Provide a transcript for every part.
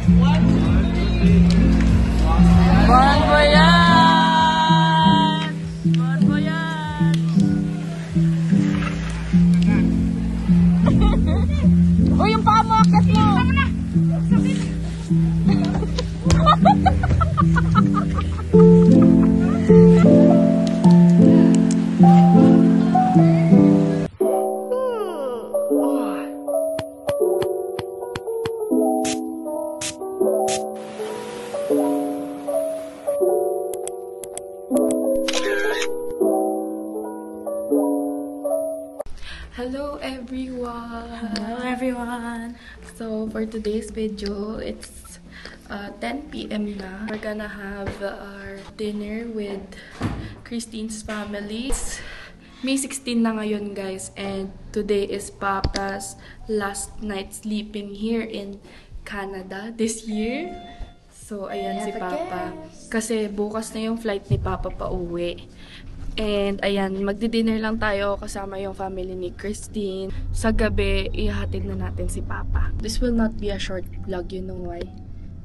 Bon voyage! Bon voyage! Uy, yung paa mo, akit mo! Tama na! Hello everyone! Hello everyone! So for today's video, it's 10 PM na. We're gonna have our dinner with Christine's family. It's May 16 na ngayon guys, and today is Papa's last night sleeping here in Canada this year. So ayan si Papa. Kasi bukas na yung flight ni Papa pa uwi. And ayan, magdi-dinner lang tayo kasama yung family ni Christine. Sa gabi, ihahatid na natin si Papa. This will not be a short vlog, you know why?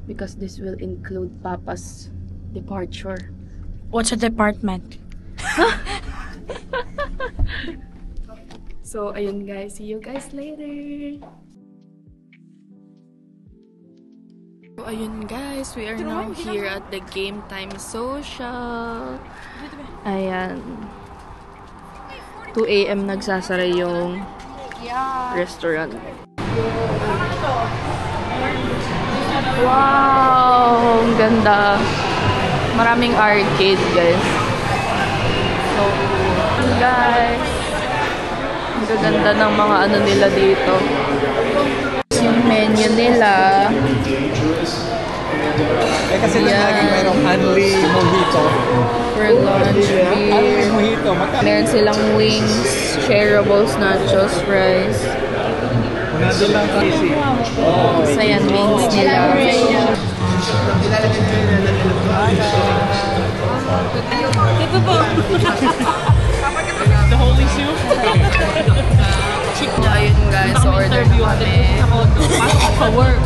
Because this will include Papa's departure. What's a department? So ayun guys, see you guys later! So ayun guys, we are now here at the Game Time Social. Ayan. 2 AM nagsasara yung restaurant. Wow! Ang ganda. Maraming arcade guys. So, guys. Ang gaganda ng mga ano nila dito. Yung menu nila. Eh kasi lagi mayroong only mojito. For lunch, beer. Only mojito. Meron silang wings, shareables, nachos, fries. Nandun lang kasi. So yan, wings nila. Ito po! The holy soup? Ayun guys, so order na kami. Pasok sa work.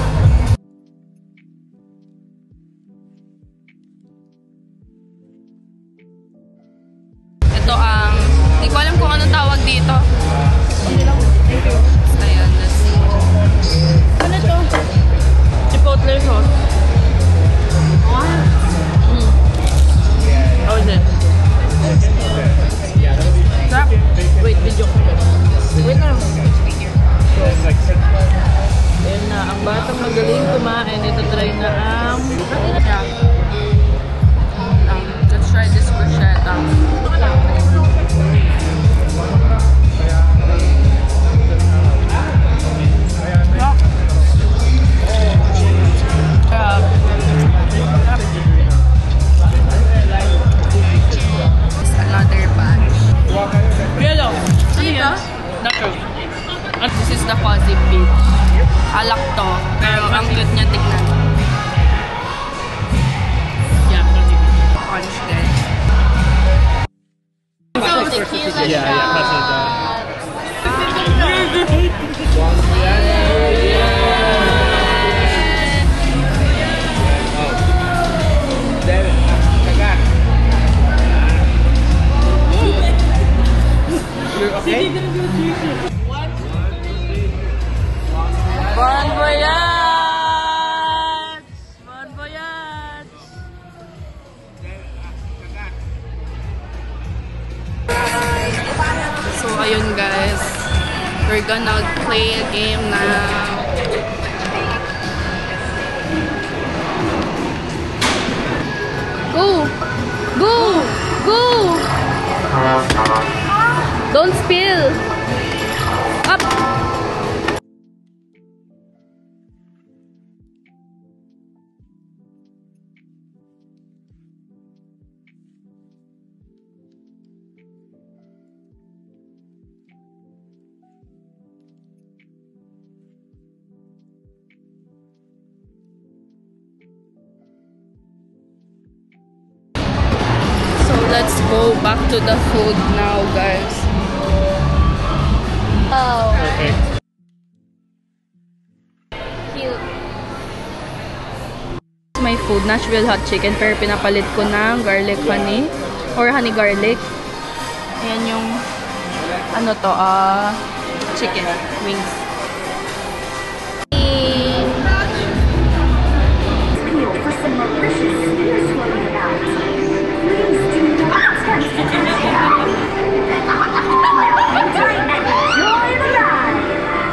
Ito ang, hindi ko alam kung anong tawag dito. Ayan, let's see. Ano to? Chipotle sauce. How is it? Sarap. Wait, video. Wait na. Ayan na, ang batang magaling kumain. Ito try na ang... Let's try this bruschetta. Another batch. Yellow. Dito? Nachos. This is the fuzzy peach. Alak to, pero ang cute niya tignan. Yeah, Punch guys. So, tequila shot. Okay? Bon voyage! Bon voyage! So, ayun guys. We're gonna play a game now. Go! Go! Go! Don't spill! Up! Let's go back to the food now, guys. Oh. Perfect. Cute. my food, Nashville hot chicken, pero pinapalit ko ng garlic honey or honey garlic. Ayan yung ano to, chicken wings.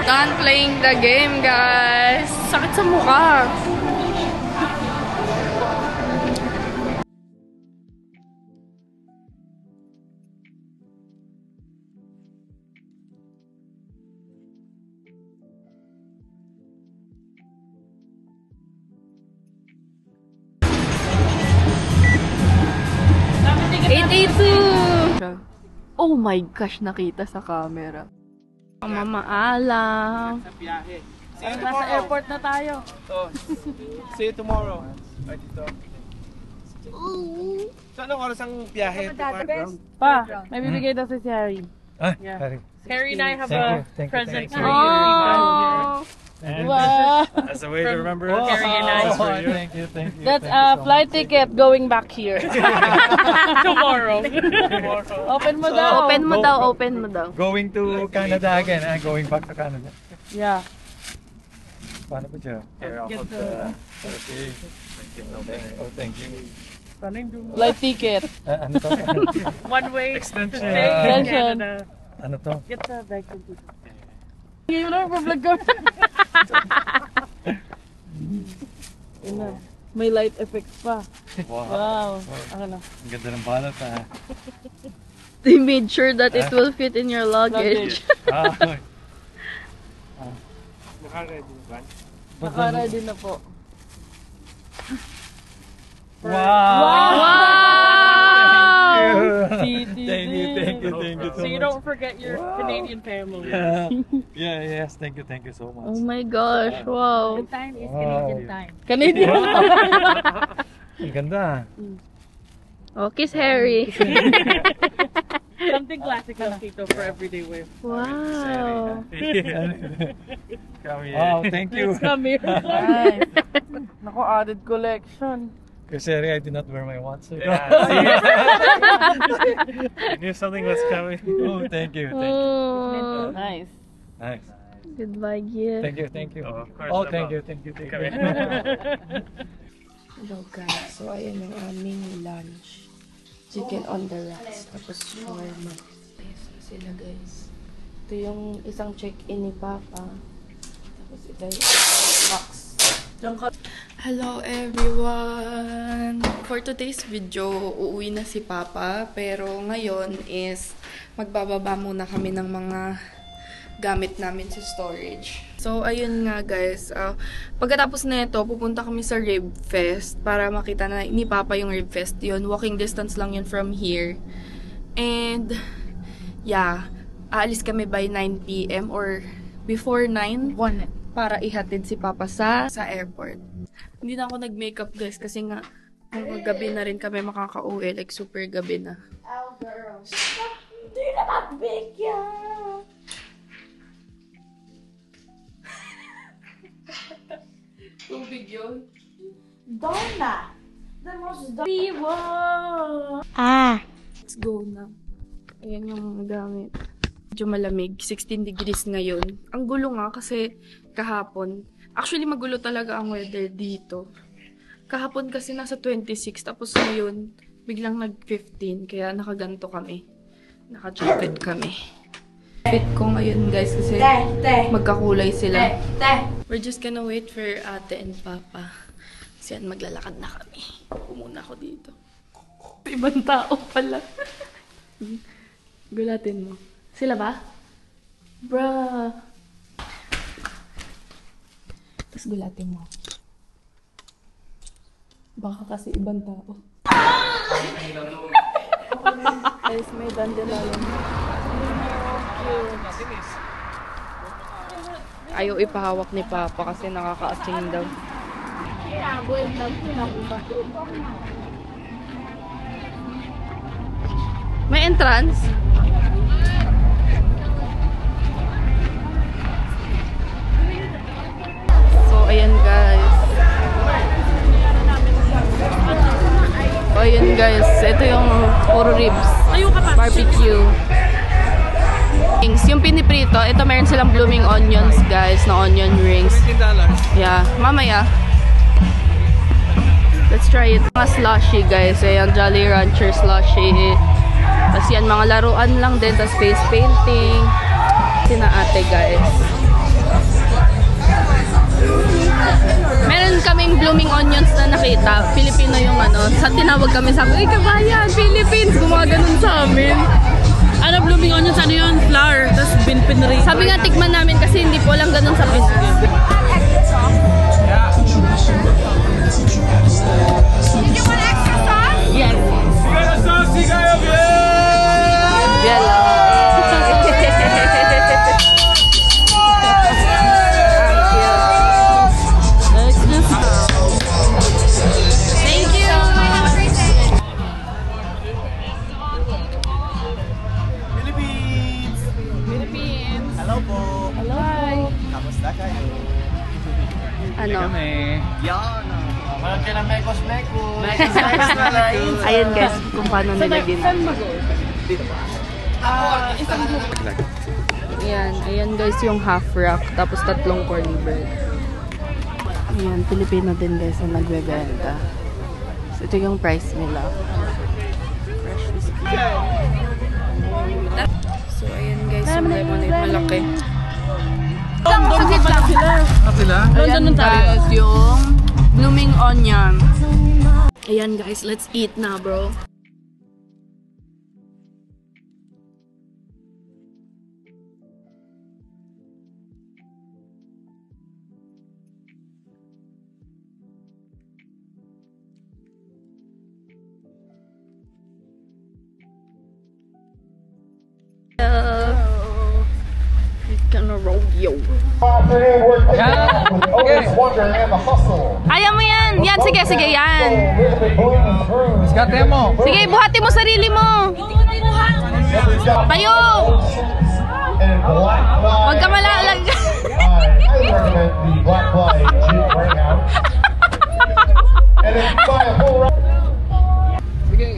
Done playing the game, guys. Sakit sa mukha. Oh my gosh, nakita sa camera. Mamaalam. Nasa airport na tayo. See you tomorrow. Ay, dito. So, anong oras ang biyahe? Pa, may bibigay daw si Harry. Yeah. Harry and I have Thank you, a present thank for you. you. Wow. That's a way to remember it. Harry and I. Thank you, thank you. That's a flight ticket going back here. Tomorrow. Open mo daw. Open mo daw, open mo daw. Going to Canada again, going back to Canada. Yeah. Paano ba siya? Get Okay. Oh, thank you. Flight ticket. Ano to? One way. Extension. Extension. Ano to? Get the bag to do. Ngayon na, pa-vlog ko. May light effects pa. Wow. Ano? Ang ganda ng balot They made sure that it will fit in your luggage. Naka-ready na po. Wow! Wow! Thank you So you don't forget your Canadian family. Yes, thank you so much. Oh my gosh, wow. Time is Canadian time. Canadian Ang ganda. Oh, kiss Harry. Something classic na Tito for everyday wear. Wow. Oh, thank you. Come here. Nice. Naku, added collection. Kasi I did not wear my watch. I knew something was coming. Oh, thank you. Oh, Nice. Nice. goodbye gift. Thank you. Oh, of course. Oh, no thank problem. you. Hello guys, so ayan yung aming lunch. Chicken on the rocks, tapos shawarma. Ayos na sila guys. Ito yung isang check-in ni Papa. Tapos ito yung box. Hello everyone! For today's video, uuwi na si Papa. Pero ngayon is magbababa muna kami ng mga gamit namin sa storage. So, ayun nga guys. Pagkatapos na ito, pupunta kami sa Rib Fest para makita na ni Papa yung Rib Fest. Yun, walking distance lang yun from here. And, yeah. Aalis kami by 9 PM or before 9 para ihatid si Papa sa airport. Hindi na ako nag-makeup guys kasi nga gabi na rin kami makaka-uwi. Like, super gabi na. Oh, girls. Hindi na magbigyan! Tubig yun. Donna! The most Vivo! Let's go na. Ayan yung gamit. Medyo malamig. 16 degrees ngayon. Ang gulo nga kasi kahapon. Actually, magulo talaga ang weather dito. Kahapon kasi nasa 26. Tapos ngayon, biglang nag-15. Kaya nakaganto kami. Naka-jacket kami. Fit ko ngayon guys kasi magkakulay sila. We're just gonna wait for ate and papa. Kasi yan, maglalakad na kami. Pumuna ako dito. Ibang tao pala. Gulatin mo. Sila ba? Bruh. Tapos gulatin mo. Baka kasi ibang tao. Guys, may dandelion. Ayaw ipahawak ni Papa kasi nakaka-ating daw. May entrance? So, ayan guys. guys, ito yung puro ribs. Barbecue. Yung piniprito, ito meron silang blooming onions guys, na onion rings. Yeah, mamaya. Let's try it. Mga slushy guys, ayan, Jolly Rancher slushy. Tapos yan, mga laruan lang din, tapos face painting. Sina ate guys. Meron kaming blooming onions na nakita. Filipino yung ano. Sa tinawag kami sa akin, kabayan, Philippines! Gumaganon sa amin. Ano, blooming onions, ano yun? Flour, tapos pinri. Sabi nga, tikman namin kasi hindi po lang ganun sa Pinas. Did you want extra sauce? Yes. Yellow. Thank you. Have a great day. Philippines! Hello po! Hello. Hi. Kamusta kayo? Ano? Yan! Meron ka ng mekos-mekos! Ayan guys, kung paano nila ginagawa. Ayan guys yung half rack, tapos 3 corn bread. Ayan, Pilipino din guys ang nagbebenta. So ito yung price nila. Fresh whiskey. So ayan guys, yung lemonade malaki. Ayan guys, yung blooming onion. Ayan guys, let's eat na bro. Gonna rodeo. Kaya mo yan! Yan, sige, yan. Diskarte mo! Sige, buhati mo sarili mo. Tayo! Huwag ka malalag. Sige!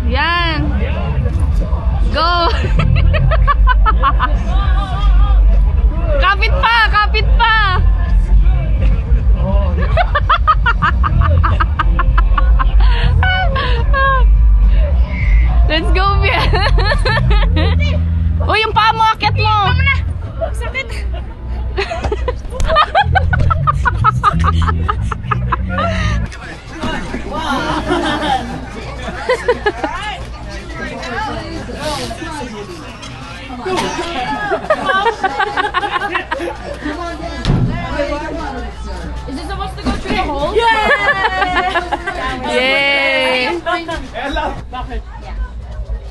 Yan. Go. Kapit pa, kapit pa. Let's go, Bia. Uy, yung paa mo, akit mo. Sakit. Is this supposed to go through the hole? Yeah! Yay! Bakit?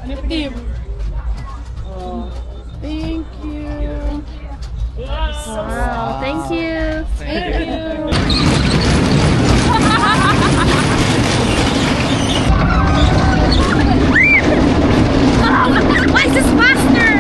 Thank you. Wow, thank you. Thank you. Why is this faster?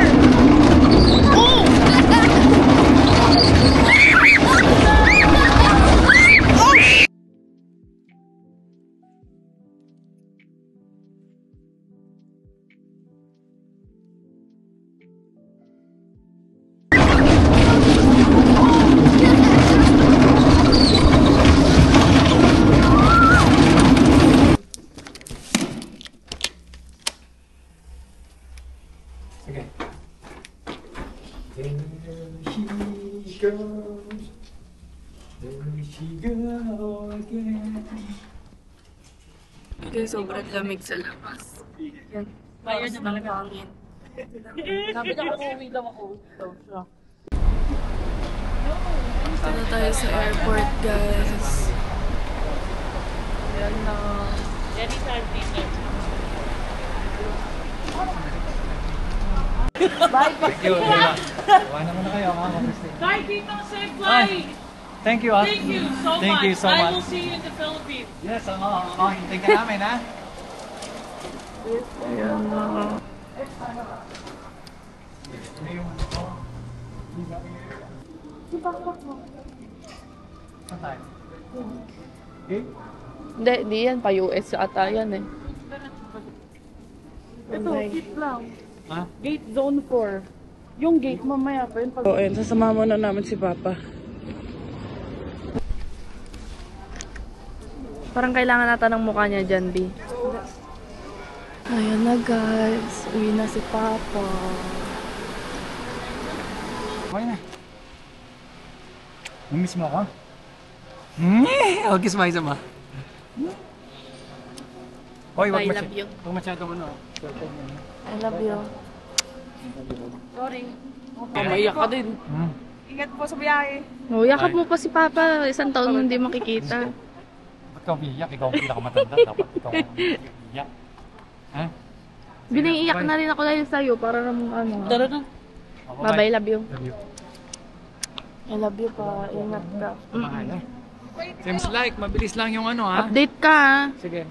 Guys, sobrang lamig sa labas. Yan. Bayar na talaga ang hangin. Sabi niya kung uwi daw ako. Dito na tayo sa airport, guys. Ayan na. Anytime, anytime. Thank you! Iwanan mo na kayo, mga Christine. Bye, Tito. Safe flight. Thank you, ah. Thank you so much. Thank you so I much. will see you in the Philippines. Yes, hintayin ka namin, ha? Ayan na. Saan tayo? Okay? Hindi yan. Pa-US ata yan eh. Ito, keep lang. Ha? Gate zone 4. Yung gate mamaya pa yun. So, ayun, sasama mo na namin si Papa. Parang kailangan nata ng mukha niya dyan, B. Ayan na guys. Uwi na si Papa. Okay na. Namiss mo ako? Oh, kiss mo isa ma. Hoy, I love you. Huwag masyadong ano. I love you. Sorry. Maiyak ka din. Ingat po sa biyahe. Oh, yakap mo pa si Papa. Isang taon mo hindi makikita. Ba't ikaw umiiyak? Ikaw ang pinakamatanda. Dapat ikaw ang umiiyak. Ha? Biniiyak na rin ako dahil sa'yo para namang ano. Tara na. Bye-bye, love you. Love you. I love you pa. Ingat ka. Mahal eh. Seems like, mabilis lang yung ano ha. Update ka ha. Sige.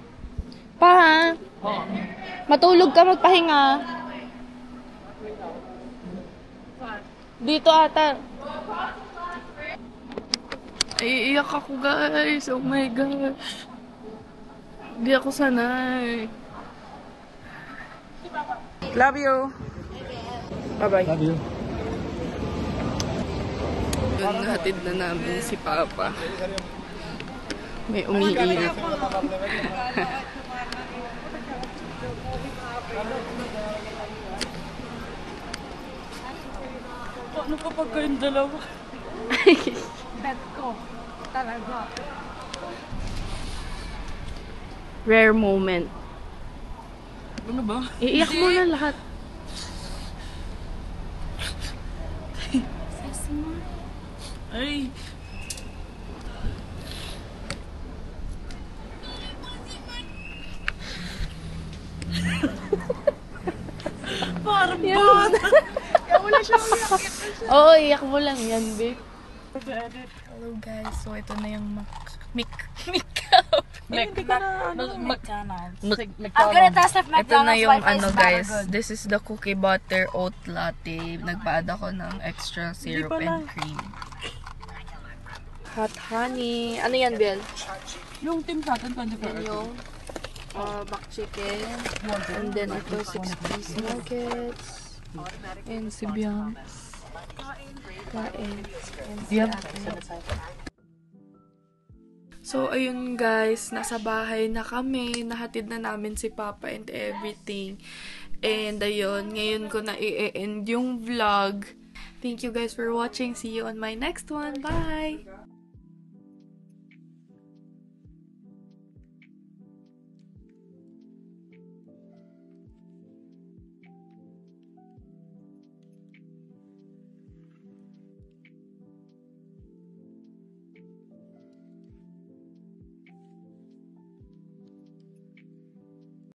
Pa ha. Matulog ka, magpahinga. Dito ata. Iiyak ako guys. Oh my gosh. Hindi ako sanay. Love you. Bye-bye. Love you. Yun, nahatid na namin si Papa. May umiiyak. Paano kapag kayong dalawa? Bet ko. Talaga. Rare moment. Ano ba? Iiyak mo na lahat. Ay. Parang Yan. Oo, iyak mo lang yan, babe. Hello guys, so ito na yung I'm gonna test if ito na McDonald's yung Wi-Fi ano is bad or guys, good. this is the cookie butter oat latte. Nagpa-add ako ng extra syrup and cream. Hot honey. Ano yan, Bel? Yung team sa atin, 24 Yan yung back chicken. And then ito, 6-piece nuggets. And si Bianx. Kain. And si ate. So, ayun guys, nasa bahay na kami. Nahatid na namin si Papa and everything. And ayun, ngayon ko na i-end yung vlog. Thank you guys for watching. See you on my next one. Bye!